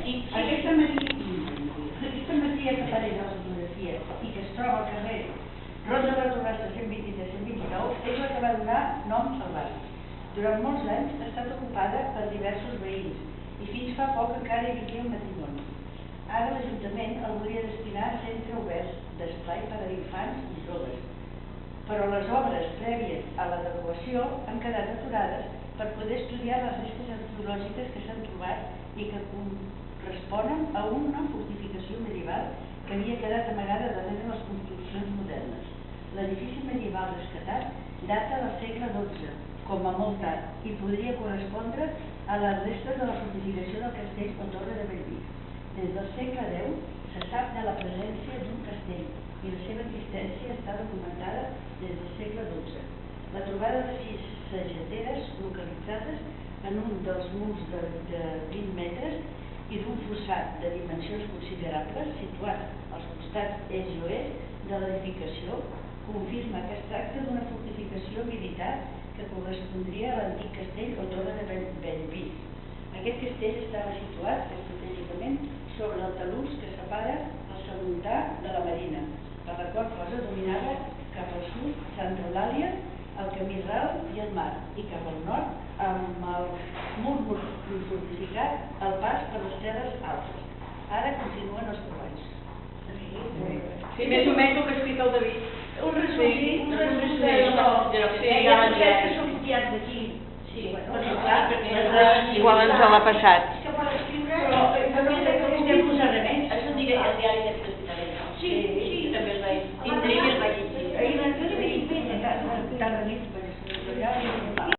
Aquesta masia que apareix a la fotografia i que es troba al carrer Ronda de Torrassa 123-129 és la que va donar nom al barri. Durant molts anys ha estat ocupada per diversos veïns i fins fa poc encara hi vivia un matrimoni. Ara l'Ajuntament el volia destinar a centre obert d'esplai per a infants i joves, però les obres prèvies a l'adequació han quedat aturades per poder estudiar les restes arqueològiques que s'han trobat i que corresponen a una fortificació medieval que havia quedat amagada darrere les construccions modernes. L'edifici medieval rescatat data del segle XII, com a molt tard, i podria correspondre a les restes de la fortificació del castell o torre de Bellvís. Des del segle X se sap de la presència d'un castell i la seva existència està documentada des del segle XII. La trobada de 6 sageteres localitzades en un dels murs de 20 metres i d'un fossat de dimensions considerables situat als costats est i oest de l'edificació confirma que es tracta d'una fortificació militar que correspondria a l'antic castell o torre de Bellvís. Aquest castell estava situat estratègicament sobre el talús que separa el Saguntà de la Marina, per la qual cosa dominava cap al sud Santa Eulàlia, el camí ral i el mar, i cap al nord, amb el mur fortificat, el pas per les terres altes. Ara continuen els treballs. Sí, més o menys el que ha escrit el David. Un resum de que són copiats d'aquí. Sí, bueno, clar, igual ens l'ha passat.